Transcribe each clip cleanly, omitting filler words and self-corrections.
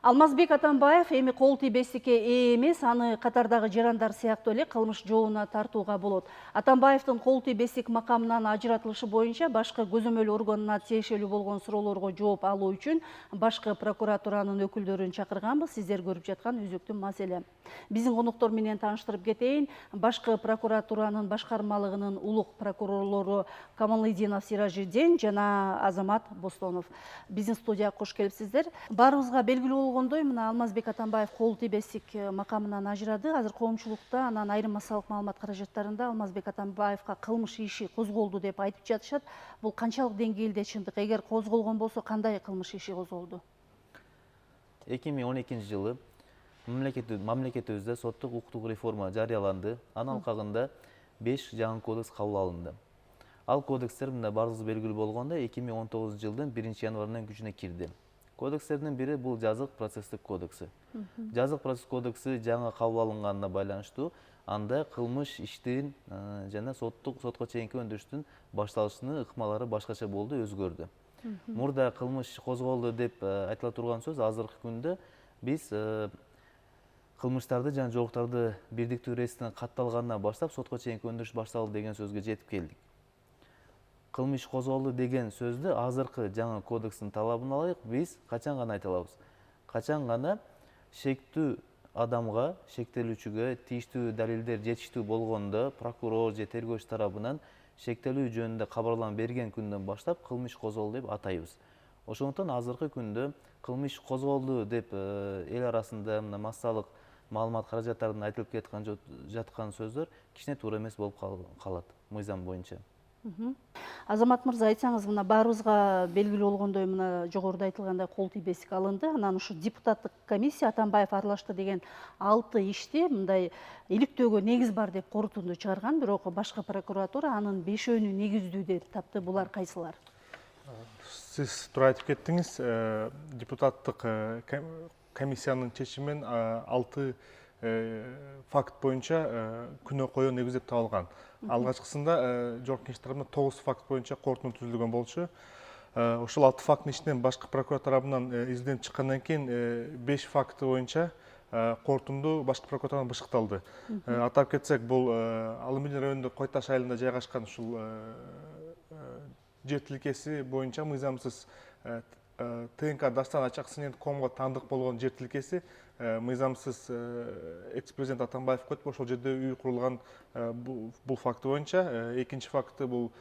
Алмазбек Атамбаев эми кол тийбестикке ээ эмес, аны катардагы жарандар сыяктуу эле кылмыш жообуна тартууга болот. Атамбаевдин кол тийбестик макамынан ажыратылышы боюнча башкы көзөмөл органына тиешелүү болгон суроолорго жооп алуу үчүн башкы прокуратуранын өкүлдөрүн чакырганбыз. Сиздер көрүп жаткан үзүктүү маселе. Биздин конуктор менен тааныштырып кетейин. Башкы прокуратуранын башкармалыгынын улук прокурорлору Камалыдинов Сиражиддин жана Азамат Бостонов. Биздин студияга кош келипсиздер. Баарыбызга белгилүү болгондой, мына Алмазбек Атамбаев кол тийбестик макамынан ажырады. Азыр коомчулукта анан айрым массалык маалымат каражаттарында Алмазбек Атамбаевга кылмыш иши козголду деп айтып жатышат. Бул канчалык деңгээлде чындык? Эгер козголгон болсо, кандай кылмыш иши козголду? 2012-жылы мамлекетибизде соттук укуктук реформа жарыяланды. Анын алкагында 5 жаңы кодекс кабыл алынды. Ал кодекстер мында баарыбызга белгилүү болгондой 2019-жылдын 1-январынан күчүнө кирди. Кодекстердин бири бул жазык процесстик кодекси. Жазык процесстик кодекси жаңы кабыл алынганына байланыштуу анда кылмыш иштин жана сотко чейинки өндүрүштүн башталышынын ыкмалары башкача болду, өзгөрдү. Мурда кылмыш козголду деп айтыла турган сөз азыркы күндө биз кылмыштарды жана жоолуктарды бирдиктүү реестринен катталгандан баштап сотко чейинки өндүрүш башталды деген сөзгө жетип келдик. Кылмыш козголду деген сөздү азыркы жаңы кодекстин талабына ылайык биз качан гана айта алабыз. Качан гана шектүү адамга, шектелүүчүгө тийиштүү далилдер жетиштүү болгондо прокурор же тергөөчү тарабынан шектелүү жөнүндө кабарлама берген күндөн баштап кылмыш козголду деп атайбыз. Ошондуктан азыркы күндө кылмыш козголду деп эл арасында массалык маалымат каражаттарында айтылып жаткан сөздөр кичине туура эмес болуп калат мыйзам боюнча. Азамат мырза, айтсаңыз, мына баарыбызга белгилүү болгондой, мына жогоруда айтылгандай кол тийбестик алынды. Анан ушу депутаттык комиссия Атамбаев аралашты деген 6 ишти мындай иликтөөгө негиз бар деп корутунду чыгарган, бирок башкы прокуратура анын 5-өөнү негиздүү деп тапты. Булар кайсылар? Сиз туура айтып кеттиңиз. Депутаттык комиссиянын чечиминен 6 факт боюнча күнөө коюу негиздеп табылган. Алгачкысында жогорку кеңеш тарабынан 9 факт боюнча корутунду түзүлгөн болчу. Ошол 6 факттын ичинен башкы прокуратура тарабынан изденип чыккандан кийин 5 факты боюнча корутунду башкы прокуратурадан бышыкталды. Атап кетсек, бул Алымин районунда Кой Таш айылында жайгашкан ушул жер тилкеси боюнча мыйзамсыз ТНК Дастан Ачак.Комго таандык болгон жер тилкеси мыйзамсыз экс-президент Атамбаев өтүп ошол жерде үй курулган бул факты боюнча. Экинчи факты бул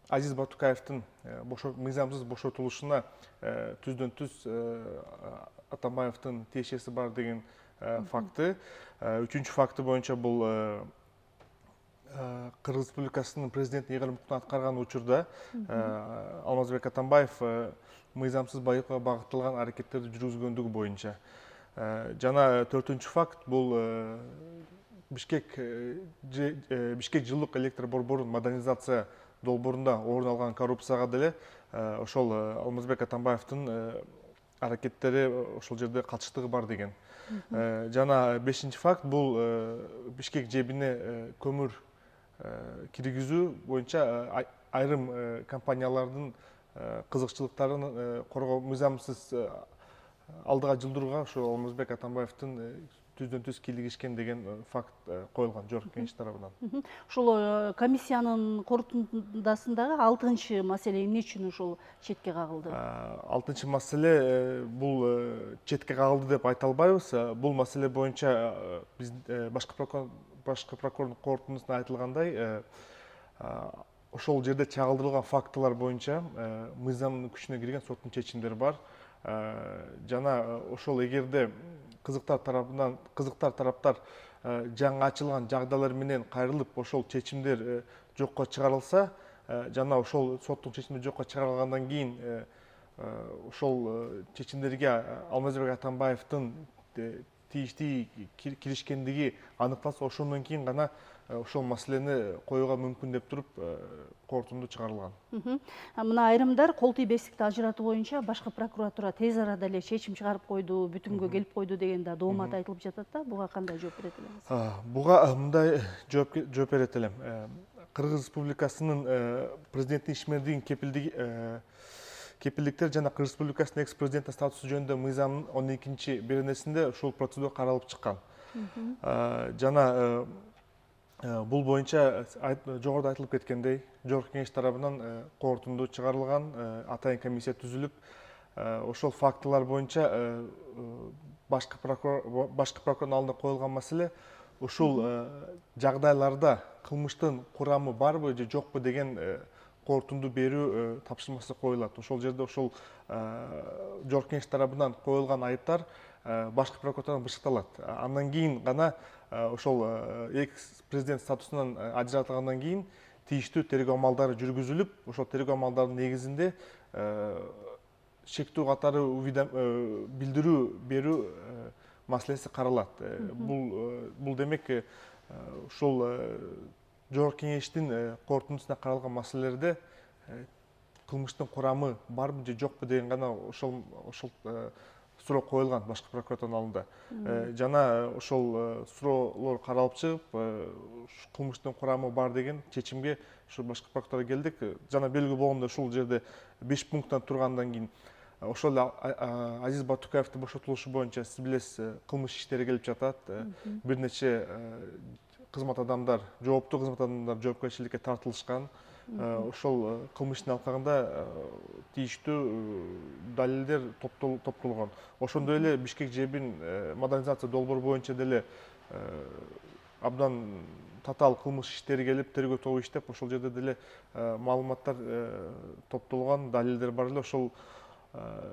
Азиз Батукаевдин мыйзамсыз бошотулушуна түздөн түз Атамбаевдин тиешеси бар деген факты. Үчүнчү факты боюнча бул Кыргыз Республикасынын президенттин ийгилик укуктун аткарган учурда Алмазбек Атамбаев мыйзамсыз байыкка багытталган аракеттерди жүргүзгөндүгү боюнча. Жана 4-чү факт бул Бишкек жылуулук электр борборунун модернизация долбоорунда орун алган коррупцияга деле ошол Алмазбек Атамбаевдин аракеттери ошол жерде катыштыгы бар деген. Жана 5-чи факт бул Бишкек жебине көмүр киргизүү боюнча айрым компаниялардын кызыкчылыктарын коргоо мыйзамсыз алдыга жылдырууга ошо Алмазбек Атамбаевдин түздөн түз кийлигишкен деген факт коюлган жогорку кеңеш тарабынан. Ушул комиссиянын корутундасындагы 6-чы маселе эмне үчүн ушул четке кагылды? 6-чы маселе бул четке кагылды деп айта албайбыз. Бул маселе боюнча биз башкы прокурордун корутундусунда айтылгандай, ошол жерде чагылдырылган фактылар боюнча мыйзамдын күчүнө кирген соттун чечимдери бар. Жана ошол эгерде кызыктар тараптар жаңы ачылган жагдайлар менен кайрылып ошол чечимдер жокко чыгарылса, жана ошол соттун чечими жокко чыгарылгандан кийин ошол чечимдерге Алмазбек Атамбаевдин тийиштүү киришкендиги аныкталса, ошондон кийин гана ошол маселени коюуга мүмкүн деп туруп корутунду чыгарылган. Мына айрымдар кол тийбестикти ажыратуу боюнча башкы прокуратура тез арада эле чечим чыгарып койду, бүтүнгө келип койду деген да доомат айтылып жатат да. Буга кандай жооп берет элеңиз? Буга мындай жооп берет элем. Кыргыз Республикасынын президенттин ишмердигин кепилдиктер жана Кыргыз Республикасынын экс президенти статусу жөнүндө мыйзамдын 12 беренесинде ушул процедура каралып чыккан. Жана бул боюнча жогоруда айтылып кеткендей, Жогорку Кеңеш тарабынан корутунду чыгарылган, атайын комиссия түзүлүп, ошол фактылар боюнча башкы прокурордун алдына коюлган маселе ушул жагдайларда кылмыштын курамы барбы же жокпу деген корутунду берүү тапшырмасы коюлат. Ошол жерде ошол Жогорку Кеңеш тарабынан коюлган айыптар башкы прокуратурадан бышыкталат. Андан кийин гана ошол экс президент статусунан ажыратылгандан кийин тийиштүү тергөө амалдары жүргүзүлүп, ошол тергөө амалдарынын негизинде шектүү катары билдирүү берүү маселеси каралат. Бул демек ушул Жогорку Кеңештин корутундусунда каралган маселелерде кылмыштын курамы барбы же жокпу деген гана ошол суроо коюлган башкы прокуратуранын алдында. Жана ошол суроолор каралып чыгып, кылмыштын курамы бар деген чечимге ошол башкы прокуратурага келдик. Жана белгилүү болгондой ушул жерде 5 пункттан тургандан кийин ошол Азиз Батукаевдин бошотулушу боюнча сиз билесиз, кылмыш иштери келип жатат. Бир нече кызмат адамдар, жооптуу кызмат адамдар жоопкерчиликке тартылышкан. Ошол кылмыштын алкагында тийиштүү далилдер топтолгон. Ошондой эле Бишкек ЖЭБин модернизация долбоору боюнча деле абдан татаал кылмыш иштери келип, тергөө тобу иштеп, ошол жерде деле маалыматтар топтолгон, далилдер бар эле. Ошол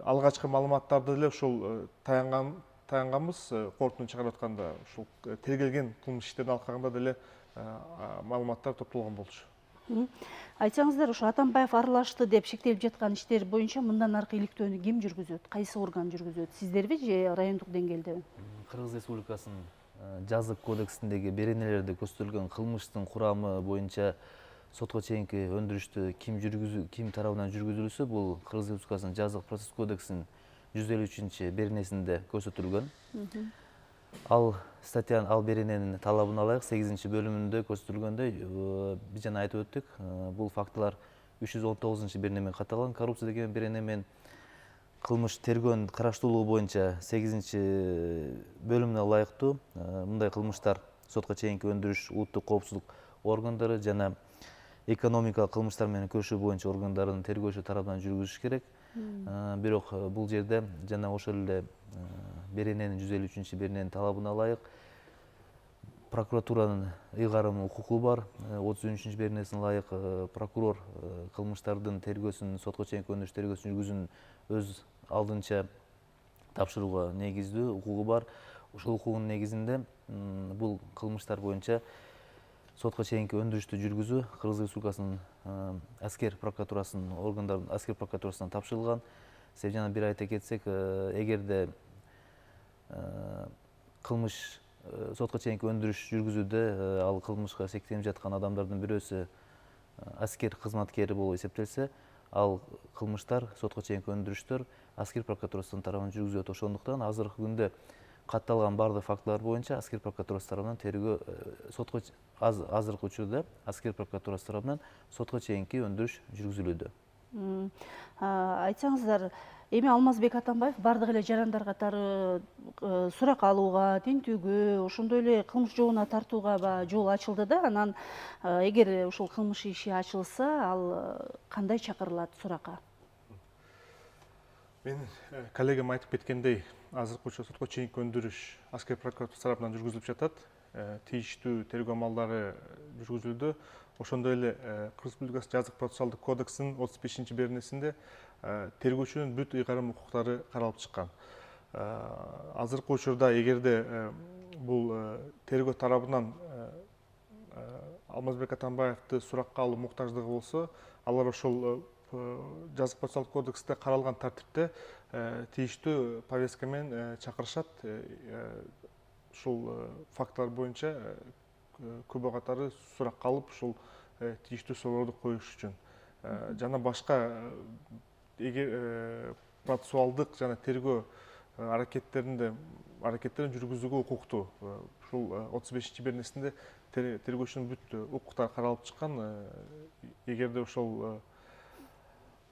алгачкы маалыматтарды деле ушул таянганбыз корутунду чыгарып атканда, ушул тергелген кылмыш иштердин алкагында деле маалыматтар топтолгон болчу. Айтсаңыздар, ушу Атамбаев аралашты деп шектелип жаткан иштер боюнча мындан аркы иликтөөнү ким жүргүзөт? Кайсы орган жүргүзөт? Сиздерби же райондук деңгээлдеби? Кыргыз Республикасынын жазык кодексиндеги беренелерде көрсөтүлгөн кылмыштын курамы боюнча сотко чейинки өндүрүштү ким тарабынан жүргүзүлүшү бул Кыргыз Республикасынын жазык процесс кодексинин 153 беренесинде көрсөтүлгөн. Ал берененин талабына ылайык 8 бөлүмүндө көрсөтүлгөндөй, биз жана айтып өттүк, бул фактылар 319 беренемен катталган. Коррупция деген берене менен кылмыш тергөөнүн караштуулугу боюнча 8 бөлүмүнө ылайыктуу мындай кылмыштар сотко чейинки өндүрүш, улуттук коопсуздук органдары жана экономикалык кылмыштар менен күрөшүү боюнча органдардын тергөөчү тарабынан жүргүзүш керек. Бирок бул жерде жана ошол эле берененин 153 берененин талабына ылайык прокуратуранын ыйгарым укугу бар. 33 беренесине ылайык прокурор кылмыштардын тергөөсүн, сотко чейинки өндүрүш тергөөсүн жүргүзүүнүн өз алдынча тапшырууга негиздүү укугу бар. Ошол укугунун негизинде бул кылмыштар боюнча сотко чейинки өндүрүштү жүргүзүү Кыргыз Республикасынын аскер прокуратурасынын органдардын аскер прокуратурасынан тапшырылган. Себеби жана бир айта кетсек, эгерде кылмыш сотко чейинки өндүрүш жүргүзүүдө ал кылмышка шектелип жаткан адамдардын бирөөсү аскер кызматкери болуп эсептелсе, ал кылмыштар сотко чейинки өндүрүштөр аскер прокуратурасынын тарабынан жүргүзүлөт. Ошондуктан азыркы күндө катталган бардык фактылар боюнча аскер прокуратурасы тарабынан тергөө сотко азыркы учурда аскер прокуратурасы тарабынан сотко чейинки өндүрүш жүргүзүлүүдө. Айтсаңыздар, эми Алмазбек Атамбаев бардык эле жарандар катары сурак алууга, тинтүүгө, ошондой эле кылмыш жообуна тартууга жол ачылды да. Анан эгер ушул кылмыш иши ачылса, ал кандай чакырылат суракка? Менин коллегам айтып кеткендей, азыркы учурда сотко чейинки өндүрүш аскер прокуратурасы тарабынан жүргүзүлүп жатат. Тийиштүү тергөө амалдары жүргүзүлүүдө. Ошондой эле Кыргыз Республикасы жазык процессуалдык кодексинин 35 беренесинде тергөөчүнүн бүт ыйгарым укуктары каралып чыккан. Азыркы учурда эгерде бул тергөө тарабынан Алмазбек Атамбаевди суракка алуу муктаждыгы болсо, алар ошол жазык процессуалдык кодексте каралган тартипте тийиштүү повестка менен чакырышат. Ушул фактылар боюнча көбө катары суракка алып, ушул тийиштүү суроолорду коюш үчүн. Жана башка процессуалдык жана тергөө аракеттерин жүргүзүүгө укуктуу. Ушул 35 беренесинде тергөөчүнүн бүт укуктары каралып чыккан. Эгерде ошол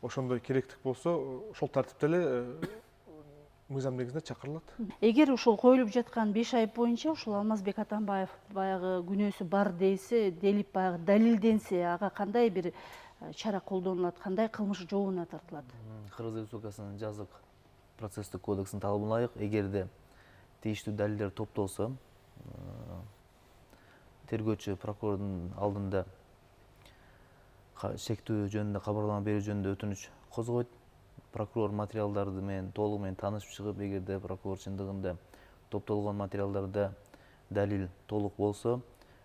ошондой керектик болсо ошол тартипте эле мыйзам негизинде чакырылат. Эгер ушул коюлуп жаткан 5 айып боюнча ушул Алмазбек Атамбаев баягы күнөөсү бар дейсе, делип баягы далилденсе, ага кандай бир чара колдонулат, кандай кылмыш жообуна тартылат? Кыргыз Республикасынын жазык процесстик кодексинин талабына ылайык, эгерде тийиштүү далилдер топтолсо, тергөөчү прокурордун алдында шектүү жөнүндө кабарлама берүү жөнүндө өтүнүч козгойт. Прокурор материалдарды менен толугу менен таанышып чыгып, эгерде прокурор чындыгында топтолгон материалдарда далил толук болсо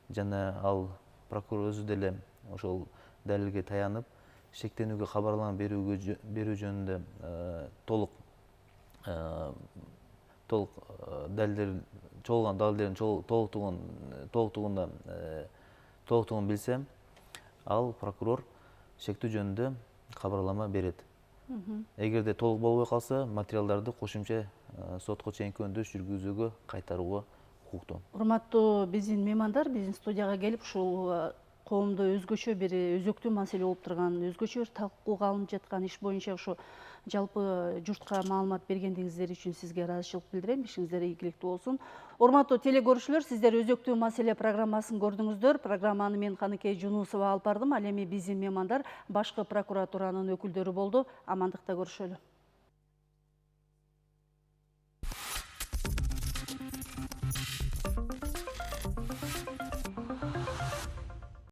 жана ал прокурор өзү деле ошол далилге таянып шектенүүгө кабарлама берүү жөнүндө толук далилдер чогулган далилдердин толуктугун билсе, ал прокурор шектүү жөнүндө кабарлама берет. Эгерде толук болбой калса, материалдарды кошумча сотко чейинки өндүрүш жүргүзүүгө кайтарууга укуктуу. Урматтуу биздин меймандар, биздин студияга келип ушул коомдо өзгөчө бир өзөктүү маселе болуп турган, өзгөчө бир талкууга алынып жаткан иш боюнча ушу жалпы журтка маалымат бергендигиңиздер үчүн сизге ыраазычылык билдирем. Ишиңиздер ийгиликтүү болсун. Урматтуу телекөрүүчүлөр, сиздер өзөктүү маселе программасын көрдүңүздөр. Программаны мен Каныкей Жунусова алып бардым. Ал эми биздин меймандар башкы прокуратуранын өкүлдөрү болду. Амандыкта көрүшөлү.